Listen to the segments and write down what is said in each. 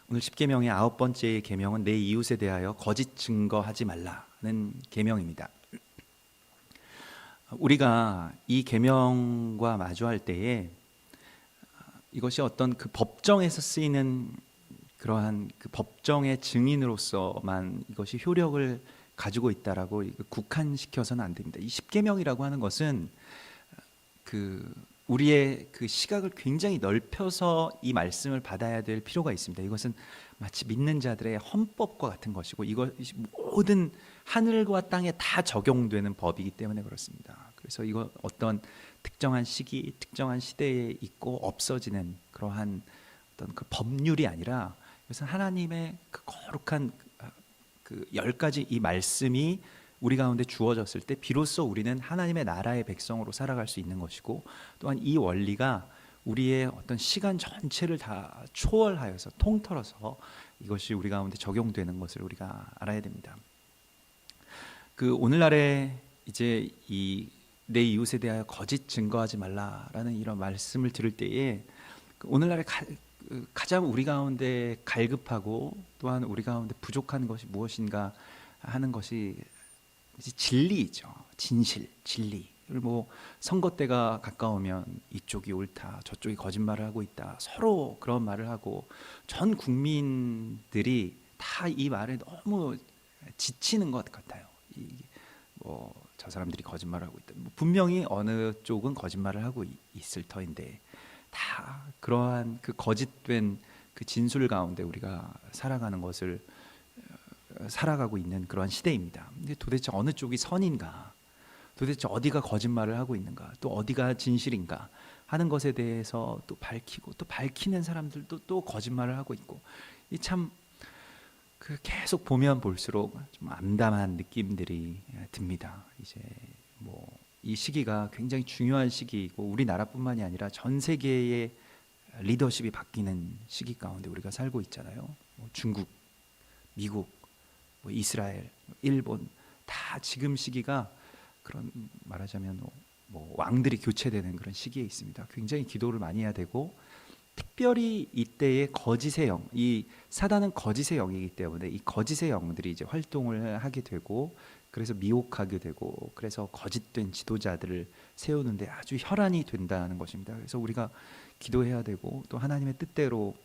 오늘 십계명의 9번째 계명은 내 이웃에 대하여 거짓 증거하지 말라는 계명입니다. 우리가 이 계명과 마주할 때에 이것이 어떤 그 법정에서 쓰이는 그러한 그 법정의 증인으로서만 이것이 효력을 가지고 있다라고 국한시켜서는 안 됩니다. 이 십계명이라고 하는 것은 그 우리의 그 시각을 굉장히 넓혀서 이 말씀을 받아야 될 필요가 있습니다. 이것은 마치 믿는 자들의 헌법과 같은 것이고 이것이 모든 하늘과 땅에 다 적용되는 법이기 때문에 그렇습니다. 그래서 이거 어떤 특정한 시기, 특정한 시대에 있고 없어지는 그러한 어떤 그 법률이 아니라 이것은 하나님의 그 거룩한 그 10가지 이 말씀이 우리 가운데 주어졌을 때 비로소 우리는 하나님의 나라의 백성으로 살아갈 수 있는 것이고, 또한 이 원리가 우리의 어떤 시간 전체를 다 초월하여서 통틀어서 이것이 우리 가운데 적용되는 것을 우리가 알아야 됩니다. 그 오늘날에 이제 이 내 이웃에 대하여 거짓 증거하지 말라라는 이런 말씀을 들을 때에 오늘날에 가장 우리 가운데 갈급하고 또한 우리 가운데 부족한 것이 무엇인가 하는 것이 진리이죠. 진실, 진리. 뭐 선거 때가 가까우면 이쪽이 옳다, 저쪽이 거짓말을 하고 있다, 서로 그런 말을 하고 전 국민들이 다 이 말에 너무 지치는 것 같아요. 뭐 저 사람들이 거짓말을 하고 있다. 분명히 어느 쪽은 거짓말을 하고 있을 터인데 다 그러한 그 거짓된 그 진술 가운데 우리가 살아가는 것을 살아가고 있는 그러한 시대입니다. 근데 도대체 어느 쪽이 선인가? 도대체 어디가 거짓말을 하고 있는가? 또 어디가 진실인가? 하는 것에 대해서 또 밝히고 또 밝히는 사람들도 또 거짓말을 하고 있고, 이 참 그 계속 보면 볼수록 좀 암담한 느낌들이 듭니다. 이제 뭐 이 시기가 굉장히 중요한 시기이고 우리나라뿐만이 아니라 전 세계의 리더십이 바뀌는 시기 가운데 우리가 살고 있잖아요. 뭐 중국, 미국, 뭐 이스라엘, 일본 다 지금 시기가 그런 말하자면 뭐 왕들이 교체되는 그런 시기에 있습니다. 굉장히 기도를 많이 해야 되고, 특별히 이때의 거짓의 영, 이 사단은 거짓의 영이기 때문에 이 거짓의 영들이 이제 활동을 하게 되고, 그래서 미혹하게 되고, 그래서 거짓된 지도자들을 세우는데 아주 혈안이 된다는 것입니다. 그래서 우리가 기도해야 되고, 또 하나님의 뜻대로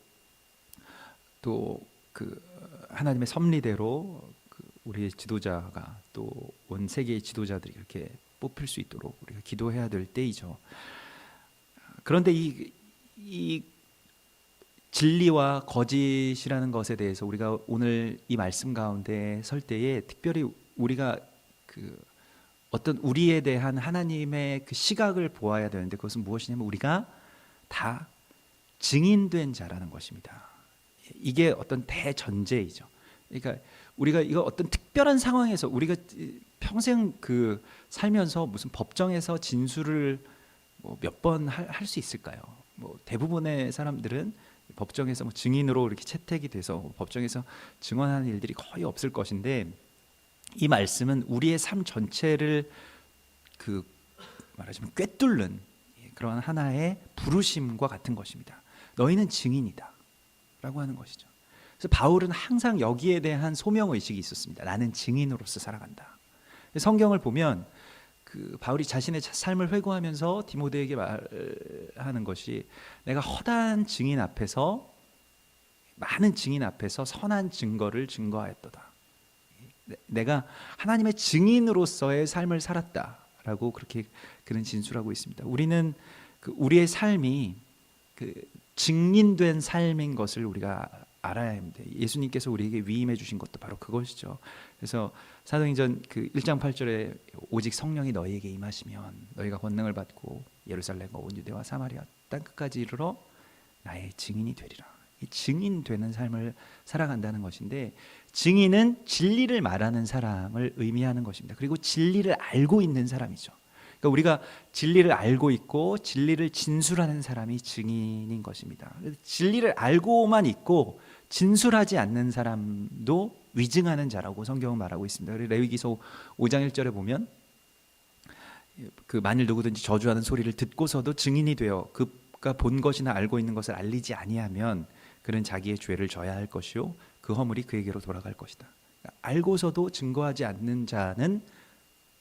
또 그 하나님의 섭리대로 그 우리의 지도자가 또 온 세계의 지도자들이 이렇게 뽑힐 수 있도록 우리가 기도해야 될 때이죠. 그런데 이 진리와 거짓이라는 것에 대해서 우리가 오늘 이 말씀 가운데 설 때에 특별히 우리가 그 어떤 우리에 대한 하나님의 그 시각을 보아야 되는데, 그것은 무엇이냐면 우리가 다 증인된 자라는 것입니다. 이게 어떤 대전제이죠. 그러니까 우리가 이거 어떤 특별한 상황에서 우리가 평생 그 살면서 무슨 법정에서 진술을 뭐 몇 번 할 수 있을까요? 뭐 대부분의 사람들은 법정에서 뭐 증인으로 이렇게 채택이 돼서 법정에서 증언하는 일들이 거의 없을 것인데, 이 말씀은 우리의 삶 전체를 그 말하자면 꿰뚫는 그러한 하나의 부르심과 같은 것입니다. 너희는 증인이다 라고 하는 것이죠. 그래서 바울은 항상 여기에 대한 소명의식이 있었습니다. 나는 증인으로서 살아간다. 성경을 보면 그 바울이 자신의 삶을 회고하면서 디모데에게 말하는 것이, 내가 허다한 증인 앞에서, 많은 증인 앞에서 선한 증거를 증거하였도다. 내가 하나님의 증인으로서의 삶을 살았다라고 그렇게 그는 진술하고 있습니다. 우리는 그 우리의 삶이 그 증인된 삶인 것을 우리가 알아야 합니다. 예수님께서 우리에게 위임해 주신 것도 바로 그것이죠. 그래서 사도행전 그 1장 8절에 오직 성령이 너희에게 임하시면 너희가 권능을 받고 예루살렘과 온 유대와 사마리아 땅 끝까지 이르러 나의 증인이 되리라. 이 증인되는 삶을 살아간다는 것인데, 증인은 진리를 말하는 사람을 의미하는 것입니다. 그리고 진리를 알고 있는 사람이죠. 그러니까 우리가 진리를 알고 있고 진리를 진술하는 사람이 증인인 것입니다. 진리를 알고만 있고 진술하지 않는 사람도 위증하는 자라고 성경은 말하고 있습니다. 레위기서 5장 1절에 보면 그 만일 누구든지 저주하는 소리를 듣고서도 증인이 되어 그가 본 것이나 알고 있는 것을 알리지 아니하면 그는 자기의 죄를 져야 할 것이요 그 허물이 그에게로 돌아갈 것이다. 알고서도 증거하지 않는 자는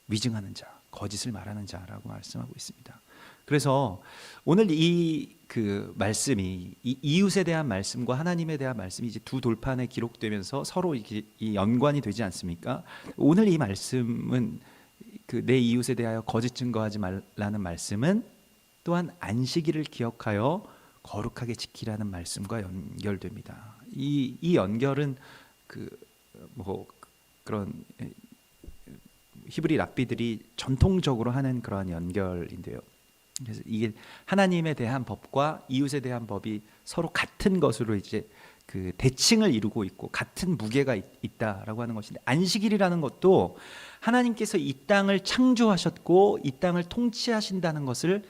위증하는 자, 거짓을 말하는 자라고 말씀하고 있습니다. 그래서 오늘 이 그 말씀이 이 이웃에 대한 말씀과 하나님에 대한 말씀이 이제 두 돌판에 기록되면서 서로 이 연관이 되지 않습니까? 오늘 이 말씀은 그 내 이웃에 대하여 거짓 증거하지 말라는 말씀은 또한 안식일을 기억하여 거룩하게 지키라는 말씀과 연결됩니다. 이 연결은 그런 히브리 랍비들이 전통적으로 하는 그러한 연결인데요. 그래서 이게 하나님에 대한 법과 이웃에 대한 법이 서로 같은 것으로 이제 그 대칭을 이루고 있고 같은 무게가 있다라고 하는 것인데, 안식일이라는 것도 하나님께서 이 땅을 창조하셨고 이 땅을 통치하신다는 것을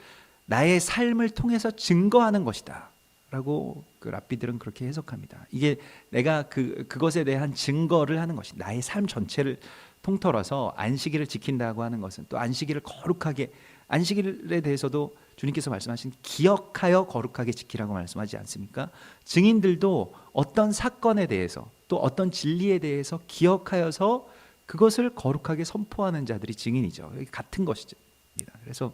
나의 삶을 통해서 증거하는 것이다라고 그 랍비들은 그렇게 해석합니다. 이게 내가 그것에 대한 증거를 하는 것이 나의 삶 전체를 통틀어서 안식일을 지킨다고 하는 것은 또 안식일을 거룩하게, 안식일에 대해서도 주님께서 말씀하신 기억하여 거룩하게 지키라고 말씀하지 않습니까? 증인들도 어떤 사건에 대해서 또 어떤 진리에 대해서 기억하여서 그것을 거룩하게 선포하는 자들이 증인이죠. 같은 것이죠. 그래서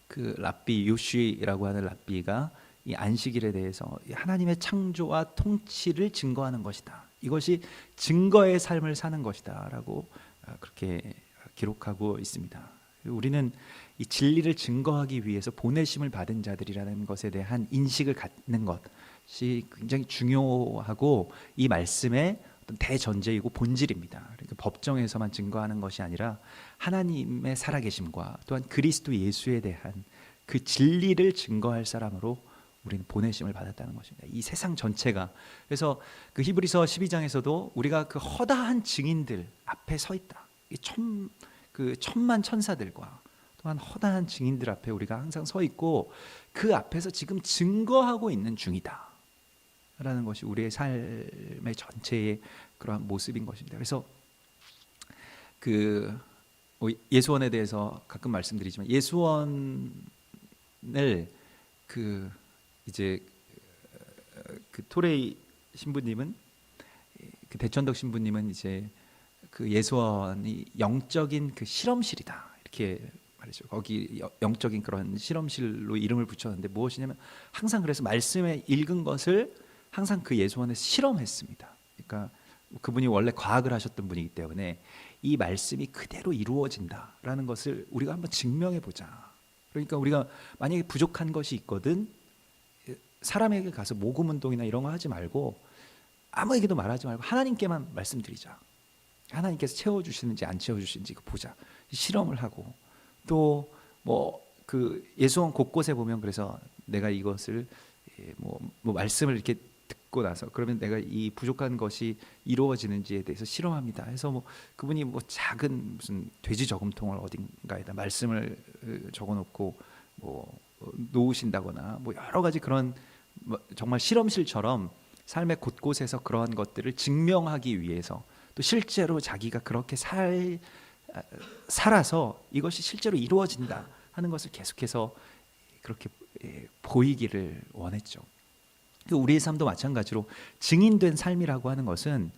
그 랍비 요시라고 하는 랍비가 이 안식일에 대해서 하나님의 창조와 통치를 증거하는 것이다. 이것이 증거의 삶을 사는 것이다라고 그렇게 기록하고 있습니다. 우리는 이 진리를 증거하기 위해서 보내심을 받은 자들이라는 것에 대한 인식을 갖는 것이 굉장히 중요하고 이 말씀의 어떤 대전제이고 본질입니다. 그러니까 법정에서만 증거하는 것이 아니라 하나님의 살아계심과 또한 그리스도 예수에 대한 그 진리를 증거할 사람으로 우리는 보내심을 받았다는 것입니다. 이 세상 전체가, 그래서 그 히브리서 12장에서도 우리가 그 허다한 증인들 앞에 서 있다. 그 천만 천사들과 또한 허다한 증인들 앞에 우리가 항상 서 있고 그 앞에서 지금 증거하고 있는 중이다 라는 것이 우리의 삶의 전체의 그러한 모습인 것입니다. 그래서 그 예수원에 대해서 가끔 말씀드리지만, 예수원을 이제 그 토레이 신부님은, 그 대천덕 신부님은 이제 그 예수원이 영적인 그 실험실이다 이렇게 말이죠. 거기 영적인 그런 실험실로 이름을 붙였는데 무엇이냐면 항상 그래서 말씀에 읽은 것을 항상 그 예수원에서 실험했습니다. 그러니까 그분이 원래 과학을 하셨던 분이기 때문에 이 말씀이 그대로 이루어진다라는 것을 우리가 한번 증명해 보자. 그러니까 우리가 만약에 부족한 것이 있거든 사람에게 가서 모금 운동이나 이런 거 하지 말고 아무에게도 말하지 말고 하나님께만 말씀드리자. 하나님께서 채워주시는지 안 채워주시는지 보자. 실험을 하고 또 뭐 그 예수원 곳곳에 보면, 그래서 내가 이것을 뭐 말씀을 이렇게 듣고 나서 그러면 내가 이 부족한 것이 이루어지는지에 대해서 실험합니다. 해서 뭐 그분이 뭐 작은 무슨 돼지 저금통을 어딘가에다 말씀을 적어놓고 뭐 놓으신다거나 뭐 여러 가지 그런 정말 실험실처럼 삶의 곳곳에서 그러한 것들을 증명하기 위해서, 또 실제로 자기가 그렇게 살아서 이것이 실제로 이루어진다 하는 것을 계속해서 그렇게 보이기를 원했죠. 우리의 삶도 마찬가지로 증인된 삶이라고 하는 것은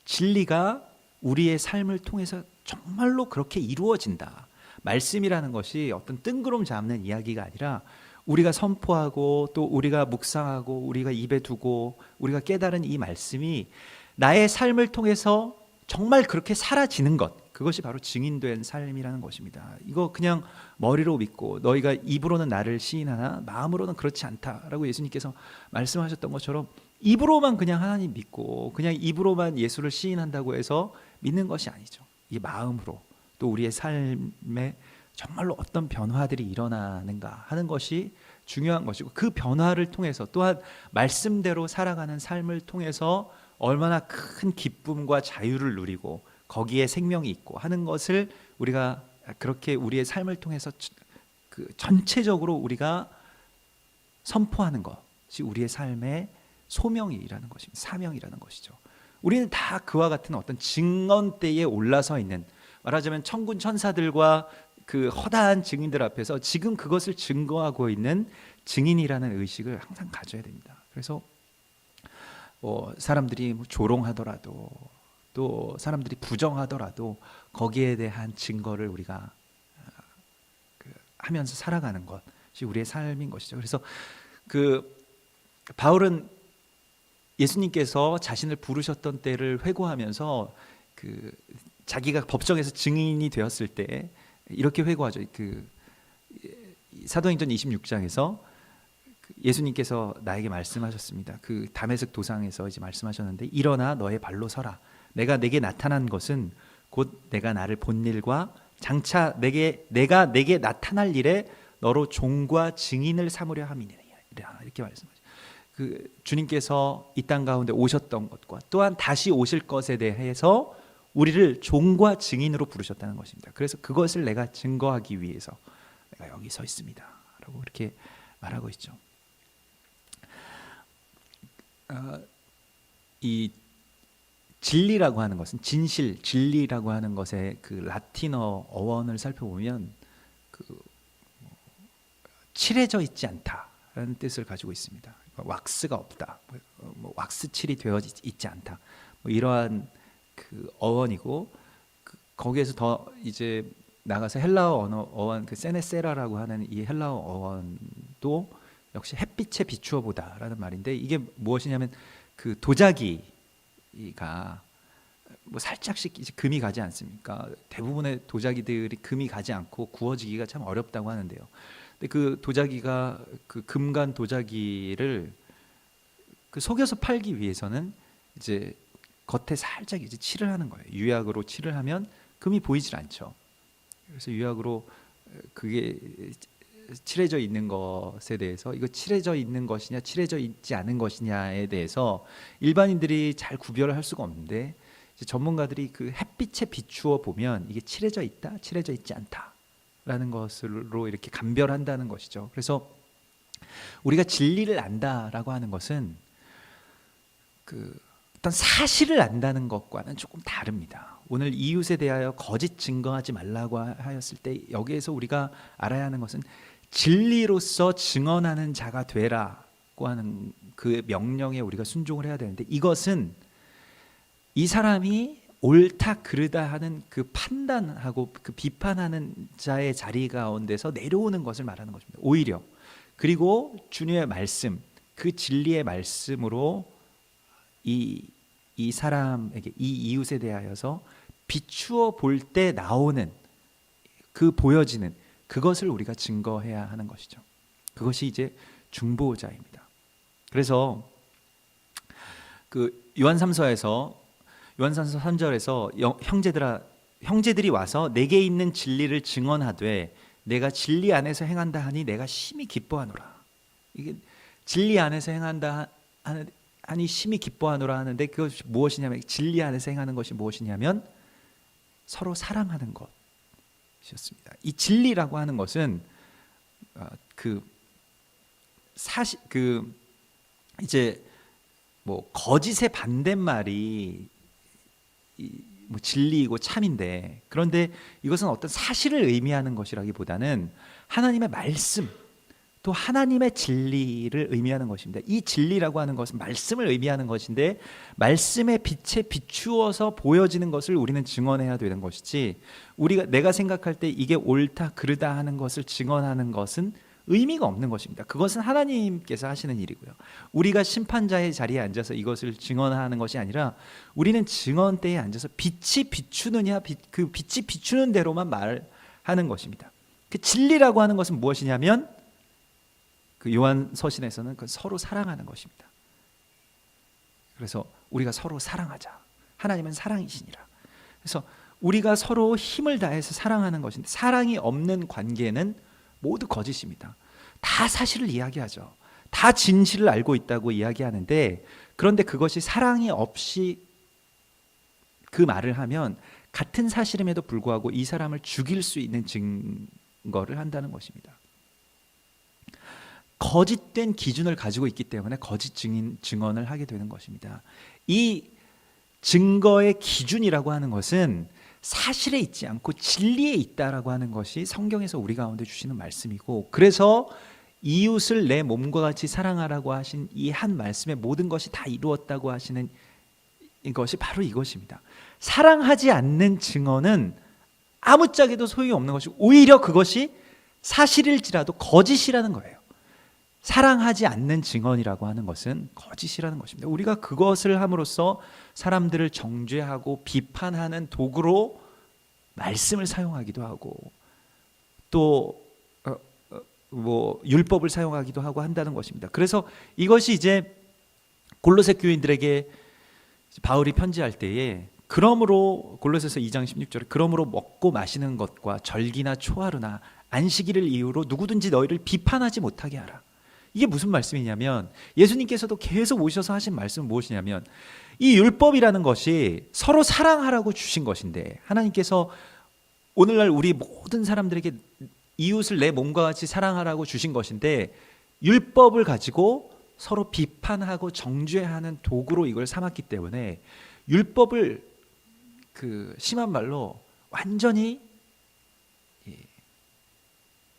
진리가 우리의 삶을 통해서 정말로 그렇게 이루어진다. 말씀이라는 것이 어떤 뜬구름 잡는 이야기가 아니라 우리가 선포하고 또 우리가 묵상하고 우리가 입에 두고 우리가 깨달은 이 말씀이 나의 삶을 통해서 정말 그렇게 사라지는 것, 그것이 바로 증인된 삶이라는 것입니다. 이거 그냥 머리로 믿고 너희가 입으로는 나를 시인하나 마음으로는 그렇지 않다라고 예수님께서 말씀하셨던 것처럼 입으로만 그냥 하나님 믿고 그냥 입으로만 예수를 시인한다고 해서 믿는 것이 아니죠. 이 마음으로 또 우리의 삶에 정말로 어떤 변화들이 일어나는가 하는 것이 중요한 것이고, 그 변화를 통해서 또한 말씀대로 살아가는 삶을 통해서 얼마나 큰 기쁨과 자유를 누리고 거기에 생명이 있고 하는 것을 우리가 그렇게 우리의 삶을 통해서 그 전체적으로 우리가 선포하는 것이 우리의 삶의 소명이라는 것입니다. 사명이라는 것이죠. 우리는 다 그와 같은 어떤 증언대에 올라서 있는, 말하자면 천군 천사들과 그 허다한 증인들 앞에서 지금 그것을 증거하고 있는 증인이라는 의식을 항상 가져야 됩니다. 그래서 사람들이 뭐 조롱하더라도 또 사람들이 부정하더라도 거기에 대한 증거를 우리가 하면서 살아가는 것이 우리의 삶인 것이죠. 그래서 바울은 예수님께서 자신을 부르셨던 때를 회고하면서 자기가 법정에서 증인이 되었을 때 이렇게 회고하죠. 사도행전 26장에서 예수님께서 나에게 말씀하셨습니다. 다메섹 도상에서 이제 말씀하셨는데, 일어나 너의 발로 서라. 내가 내게 나타난 것은 곧 내가 나를 본 일과 장차 내가 내게 나타날 일에 너로 종과 증인을 삼으려 함이니라. 이렇게 말씀하죠. 주님께서 이 땅 가운데 오셨던 것과 또한 다시 오실 것에 대해서 우리를 종과 증인으로 부르셨다는 것입니다. 그래서 그것을 내가 증거하기 위해서 내가 여기 서 있습니다 라고 이렇게 말하고 있죠. 이 진리라고 하는 것은 진리라고 하는 것의 라틴어 어원을 살펴보면 칠해져 있지 않다라는 뜻을 가지고 있습니다. 왁스가 없다, 왁스 칠이 되어 있지 않다, 이러한 어원이고, 거기에서 더 이제 나가서 헬라어 어원 세네세라라고 하는 이 헬라어 어원도 역시 햇빛에 비추어 보다라는 말인데, 이게 무엇이냐면 도자기가 살짝씩 이제 금이 가지 않습니까? 대부분의 도자기들이 금이 가지 않고 구워지기가 참 어렵다고 하는데요. 근데 도자기가 금간 도자기를 속여서 팔기 위해서는 이제 겉에 살짝 이제 칠을 하는 거예요. 유약으로 칠을 하면 금이 보이질 않죠. 그래서 유약으로 그게 칠해져 있는 것에 대해서, 이거 칠해져 있는 것이냐 칠해져 있지 않은 것이냐에 대해서 일반인들이 잘 구별을 할 수가 없는데, 이제 전문가들이 햇빛에 비추어 보면 이게 칠해져 있다, 칠해져 있지 않다라는 것으로 이렇게 감별한다는 것이죠. 그래서 우리가 진리를 안다라고 하는 것은 어떤 사실을 안다는 것과는 조금 다릅니다. 오늘 이웃에 대하여 거짓 증거하지 말라고 하였을 때, 여기에서 우리가 알아야 하는 것은 진리로서 증언하는 자가 되라고 하는 그 명령에 우리가 순종을 해야 되는데, 이것은 이 사람이 옳다 그르다 하는 판단하고 비판하는 자의 자리 가운데서 내려오는 것을 말하는 것입니다. 오히려 그리고 주님의 말씀, 진리의 말씀으로 이 사람에게, 이 이웃에 대하여서 비추어 볼 때 나오는 보여지는 그것을 우리가 증거해야 하는 것이죠. 그것이 이제 중보자입니다. 그래서 요한삼서 3절에서 형제들이 와서 내게 있는 진리를 증언하되 내가 진리 안에서 행한다 하니 내가 심히 기뻐하노라. 이게 진리 안에서 행한다 하니 심히 기뻐하노라 하는데, 그것이 무엇이냐면, 진리 안에서 행하는 것이 무엇이냐면 서로 사랑하는 것이었습니다. 이 진리라고 하는 것은 사실 이제 거짓의 반대말이 진리이고 참인데, 그런데 이것은 어떤 사실을 의미하는 것이라기보다는 하나님의 말씀, 또 하나님의 진리를 의미하는 것입니다. 이 진리라고 하는 것은 말씀을 의미하는 것인데, 말씀의 빛에 비추어서 보여지는 것을 우리는 증언해야 되는 것이지, 내가 생각할 때 이게 옳다 그르다 하는 것을 증언하는 것은 의미가 없는 것입니다. 그것은 하나님께서 하시는 일이고요. 우리가 심판자의 자리에 앉아서 이것을 증언하는 것이 아니라, 우리는 증언대에 앉아서 빛이 비추느냐, 빛이 비추는 대로만 말하는 것입니다. 진리라고 하는 것은 무엇이냐면, 요한 서신에서는 서로 사랑하는 것입니다. 그래서 우리가 서로 사랑하자. 하나님은 사랑이시니라. 그래서 우리가 서로 힘을 다해서 사랑하는 것인데, 사랑이 없는 관계는 모두 거짓입니다. 다 사실을 이야기하죠. 다 진실을 알고 있다고 이야기하는데, 그런데 그것이 사랑이 없이 그 말을 하면 같은 사실임에도 불구하고 이 사람을 죽일 수 있는 증거를 한다는 것입니다. 거짓된 기준을 가지고 있기 때문에 거짓 증언을 하게 되는 것입니다. 이 증거의 기준이라고 하는 것은 사실에 있지 않고 진리에 있다라고 하는 것이 성경에서 우리 가운데 주시는 말씀이고, 그래서 이웃을 내 몸과 같이 사랑하라고 하신 이 한 말씀에 모든 것이 다 이루었다고 하시는 이것이 바로 이것입니다. 사랑하지 않는 증언은 아무짝에도 소용없는 것이고 오히려 그것이 사실일지라도 거짓이라는 거예요. 사랑하지 않는 증언이라고 하는 것은 거짓이라는 것입니다. 우리가 그것을 함으로써 사람들을 정죄하고 비판하는 도구로 말씀을 사용하기도 하고 또 율법을 사용하기도 하고 한다는 것입니다. 그래서 이것이 이제 골로새 교인들에게 바울이 편지할 때에 그러므로 골로새서 2장 16절에 그러므로 먹고 마시는 것과 절기나 초하루나 안식일을 이유로 누구든지 너희를 비판하지 못하게 하라. 이게 무슨 말씀이냐면 예수님께서도 계속 오셔서 하신 말씀은 무엇이냐면 이 율법이라는 것이 서로 사랑하라고 주신 것인데 하나님께서 오늘날 우리 모든 사람들에게 이웃을 내 몸과 같이 사랑하라고 주신 것인데 율법을 가지고 서로 비판하고 정죄하는 도구로 이걸 삼았기 때문에 율법을 심한 말로 완전히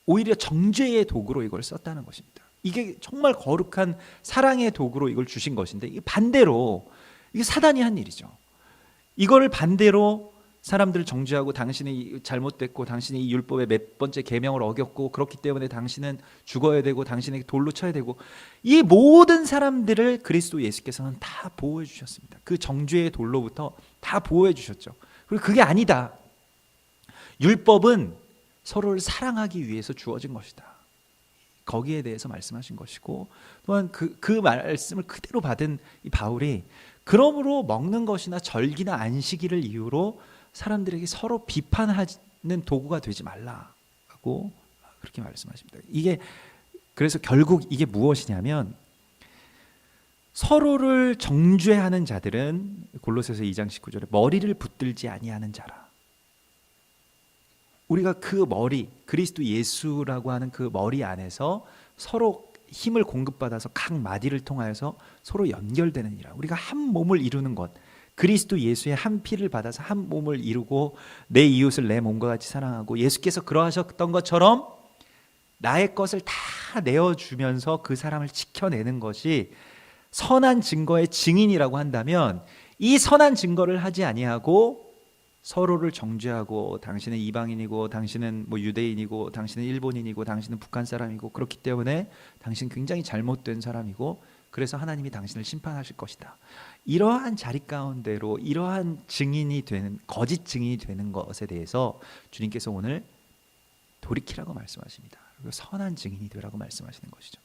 오히려 정죄의 도구로 이걸 썼다는 것입니다. 이게 정말 거룩한 사랑의 도구로 이걸 주신 것인데 반대로 이게 사단이 한 일이죠. 이거를 반대로 사람들을 정죄하고 당신이 잘못됐고 당신이 이 율법의 몇 번째 계명을 어겼고 그렇기 때문에 당신은 죽어야 되고 당신에게 돌로 쳐야 되고 이 모든 사람들을 그리스도 예수께서는 다 보호해 주셨습니다. 그 정죄의 돌로부터 다 보호해 주셨죠. 그리고 그게 아니다. 율법은 서로를 사랑하기 위해서 주어진 것이다. 거기에 대해서 말씀하신 것이고 또한 그 말씀을 그대로 받은 이 바울이 그러므로 먹는 것이나 절기나 안식일을 이유로 사람들에게 서로 비판하는 도구가 되지 말라고 그렇게 말씀하십니다. 이게 그래서 결국 이게 무엇이냐면 서로를 정죄하는 자들은 골로새서 2장 19절에 머리를 붙들지 아니하는 자라. 우리가 그 머리 그리스도 예수라고 하는 그 머리 안에서 서로 힘을 공급받아서 각 마디를 통하여서 서로 연결되느니라. 우리가 한 몸을 이루는 것 그리스도 예수의 한 피를 받아서 한 몸을 이루고 내 이웃을 내 몸과 같이 사랑하고 예수께서 그러하셨던 것처럼 나의 것을 다 내어주면서 그 사람을 지켜내는 것이 선한 증거의 증인이라고 한다면 이 선한 증거를 하지 아니하고 서로를 정죄하고 당신은 이방인이고 당신은 유대인이고 당신은 일본인이고 당신은 북한 사람이고 그렇기 때문에 당신 굉장히 잘못된 사람이고 그래서 하나님이 당신을 심판하실 것이다. 이러한 자리 가운데로 이러한 증인이 되는 거짓 증인이 되는 것에 대해서 주님께서 오늘 돌이키라고 말씀하십니다. 그리고 선한 증인이 되라고 말씀하시는 것이죠.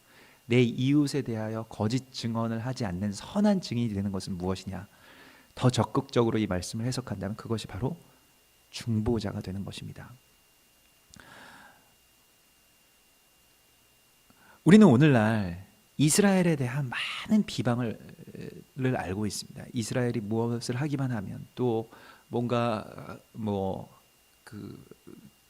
내 이웃에 대하여 거짓 증언을 하지 않는 선한 증인이 되는 것은 무엇이냐? 더 적극적으로 이 말씀을 해석한다면 그것이 바로 중보자가 되는 것입니다. 우리는 오늘날 이스라엘에 대한 많은 비방을 알고 있습니다. 이스라엘이 무엇을 하기만 하면 또 뭔가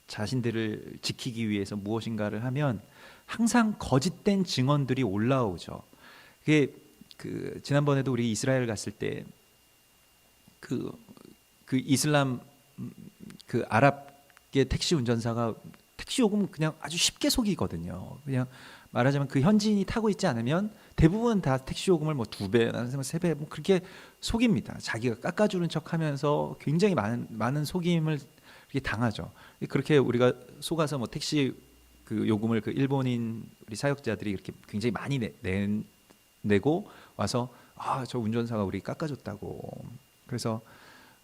자신들을 지키기 위해서 무엇인가를 하면 항상 거짓된 증언들이 올라오죠. 그게 지난번에도 우리 이스라엘 갔을 때 그 이슬람 아랍계 택시 운전사가 택시 요금 그냥 아주 쉽게 속이거든요. 그냥 말하자면 그 현지인이 타고 있지 않으면 대부분 다 택시 요금을 2배, 3배 그렇게 속입니다. 자기가 깎아주는 척하면서 굉장히 많은 속임을 이렇게 당하죠. 그렇게 우리가 속아서 택시 요금을 일본인 우리 사역자들이 이렇게 굉장히 많이 내고 와서 저 운전사가 우리 깎아줬다고. 그래서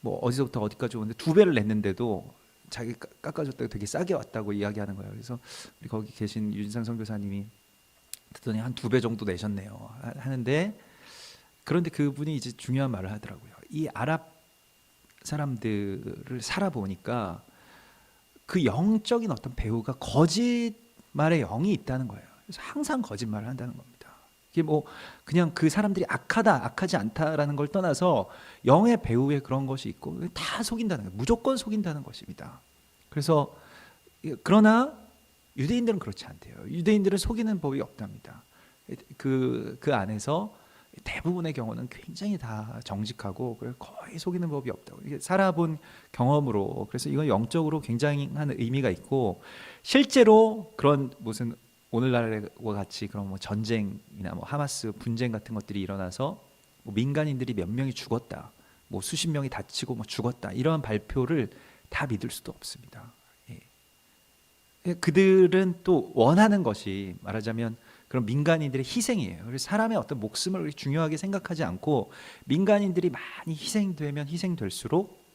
어디서부터 어디까지 오는데 2배를 냈는데도 자기 깎아줬다고 되게 싸게 왔다고 이야기하는 거예요. 그래서 우리 거기 계신 유진상 선교사님이 듣더니 한 2배 정도 내셨네요 하는데 그런데 그분이 이제 중요한 말을 하더라고요. 이 아랍 사람들을 살아보니까 그 영적인 어떤 배후가 거짓말의 영이 있다는 거예요. 그래서 항상 거짓말을 한다는 겁니다. 이게 그냥 그 사람들이 악하다, 악하지 않다라는 걸 떠나서 영의 배후에 그런 것이 있고 다 속인다는 거예요. 무조건 속인다는 것입니다. 그래서 그러나 유대인들은 그렇지 않대요. 유대인들은 속이는 법이 없답니다. 그 안에서 대부분의 경우는 굉장히 다 정직하고 거의 속이는 법이 없다고. 이게 살아본 경험으로 그래서 이건 영적으로 굉장한 의미가 있고 실제로 그런 무슨 오늘날과 같이 그런 뭐 전쟁이나 뭐 하마스 분쟁 같은 것들이 일어나서 뭐 민간인들이 몇 명이 죽었다, 뭐 수십 명이 다치고 뭐 죽었다, 이러한 발표를 다 믿을 수도 없습니다. 그들은 또 원하는 것이 말하자면 그런 민간인들의 희생이에요. 그래서 사람의 어떤 목숨을 중요하게 생각하지 않고 민간인들이 많이 희생되면 희생될수록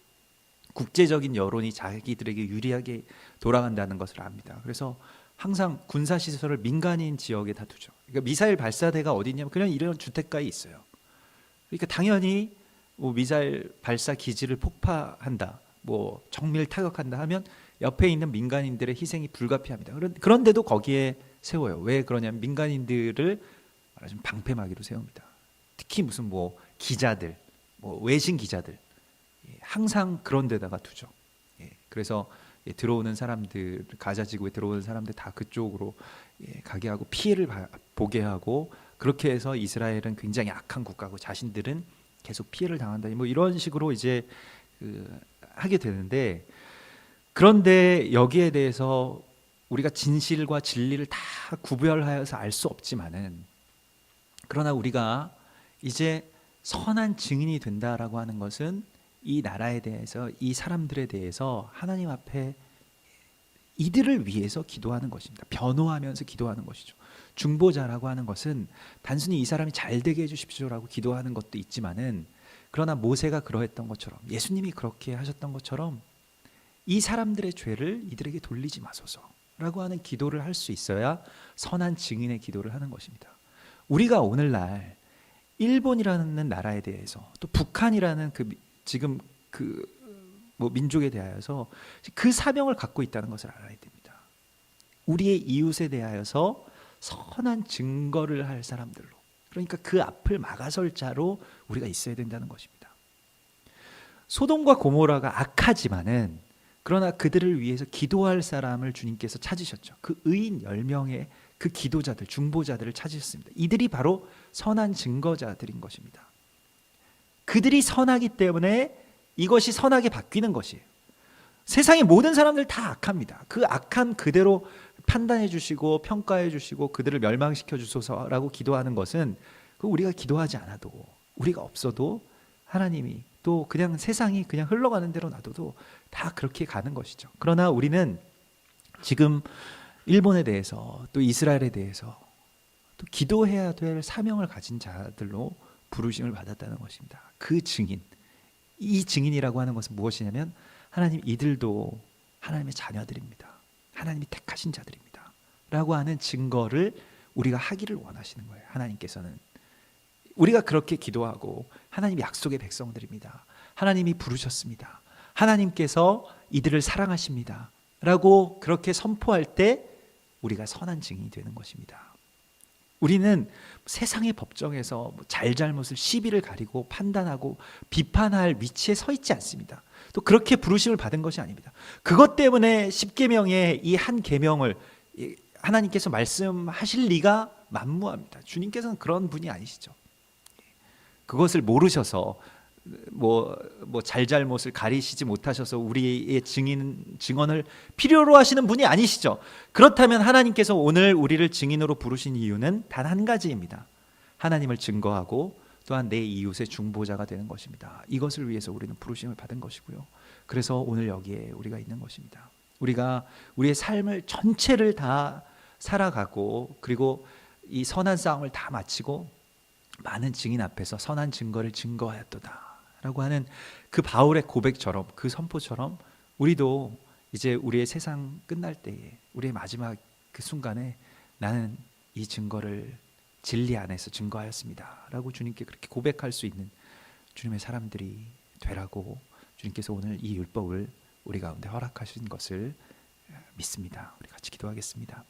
국제적인 여론이 자기들에게 유리하게 돌아간다는 것을 압니다. 그래서 항상 군사 시설을 민간인 지역에 다 두죠. 그러니까 미사일 발사대가 어디 있냐면 그냥 이런 주택가에 있어요. 그러니까 당연히 뭐 미사일 발사 기지를 폭파한다, 뭐 정밀 타격한다 하면 옆에 있는 민간인들의 희생이 불가피합니다. 그런데도 거기에 세워요. 왜 그러냐면 민간인들을 말하자면 방패막이로 세웁니다. 특히 무슨 뭐 기자들, 뭐 외신 기자들, 항상 그런 데다가 두죠. 그래서 들어오는 사람들, 가자 지구에 들어오는 사람들 다 그쪽으로 가게 하고 피해를 보게 하고, 그렇게 해서 이스라엘은 굉장히 악한 국가고 자신들은 계속 피해를 당한다, 뭐 이런 식으로 이제 하게 되는데, 그런데 여기에 대해서 우리가 진실과 진리를 다 구별하여서 알 수 없지만은, 그러나 우리가 이제 선한 증인이 된다라고 하는 것은 이 나라에 대해서, 이 사람들에 대해서 하나님 앞에 이들을 위해서 기도하는 것입니다. 변호하면서 기도하는 것이죠. 중보자라고 하는 것은 단순히 이 사람이 잘 되게 해주십시오라고 기도하는 것도 있지만은, 그러나 모세가 그러했던 것처럼, 예수님이 그렇게 하셨던 것처럼 이 사람들의 죄를 이들에게 돌리지 마소서라고 하는 기도를 할 수 있어야 선한 증인의 기도를 하는 것입니다. 우리가 오늘날 일본이라는 나라에 대해서, 또 북한이라는 지금 뭐 민족에 대하여서 그 사명을 갖고 있다는 것을 알아야 됩니다. 우리의 이웃에 대하여서 선한 증거를 할 사람들로, 그러니까 그 앞을 막아설 자로 우리가 있어야 된다는 것입니다. 소돔과 고모라가 악하지만은, 그러나 그들을 위해서 기도할 사람을 주님께서 찾으셨죠. 그 의인 10명의 그 기도자들, 중보자들을 찾으셨습니다. 이들이 바로 선한 증거자들인 것입니다. 그들이 선하기 때문에 이것이 선하게 바뀌는 것이에요. 세상의 모든 사람들 다 악합니다. 그 악한 그대로 판단해 주시고 평가해 주시고 그들을 멸망시켜 주소서라고 기도하는 것은, 그 우리가 기도하지 않아도, 우리가 없어도 하나님이, 또 그냥 세상이 그냥 흘러가는 대로 놔둬도 다 그렇게 가는 것이죠. 그러나 우리는 지금 일본에 대해서, 또 이스라엘에 대해서 또 기도해야 될 사명을 가진 자들로 부르심을 받았다는 것입니다. 그 증인, 이 증인이라고 하는 것은 무엇이냐면, 하나님, 이들도 하나님의 자녀들입니다. 하나님이 택하신 자들입니다 라고 하는 증거를 우리가 하기를 원하시는 거예요. 하나님께서는 우리가 그렇게 기도하고, 하나님이 약속의 백성들입니다, 하나님이 부르셨습니다, 하나님께서 이들을 사랑하십니다 라고 그렇게 선포할 때 우리가 선한 증인이 되는 것입니다. 우리는 세상의 법정에서 잘잘못을 시비를 가리고 판단하고 비판할 위치에 서 있지 않습니다. 또 그렇게 부르심을 받은 것이 아닙니다. 그것 때문에 10계명의 이 한 계명을 하나님께서 말씀하실 리가 만무합니다. 주님께서는 그런 분이 아니시죠. 그것을 모르셔서 뭐 잘잘못을 가리시지 못하셔서 우리의 증언을 필요로 하시는 분이 아니시죠. 그렇다면 하나님께서 오늘 우리를 증인으로 부르신 이유는 단 한 가지입니다. 하나님을 증거하고 또한 내 이웃의 중보자가 되는 것입니다. 이것을 위해서 우리는 부르심을 받은 것이고요. 그래서 오늘 여기에 우리가 있는 것입니다. 우리가 우리의 삶을 전체를 다 살아가고, 그리고 이 선한 싸움을 다 마치고 많은 증인 앞에서 선한 증거를 증거하였도다 라고 하는 그 바울의 고백처럼, 그 선포처럼 우리도 이제 우리의 세상 끝날 때에, 우리의 마지막 그 순간에 나는 이 증거를 진리 안에서 증거하였습니다 라고 주님께 그렇게 고백할 수 있는 주님의 사람들이 되라고 주님께서 오늘 이 율법을 우리 가운데 허락하신 것을 믿습니다. 우리 같이 기도하겠습니다.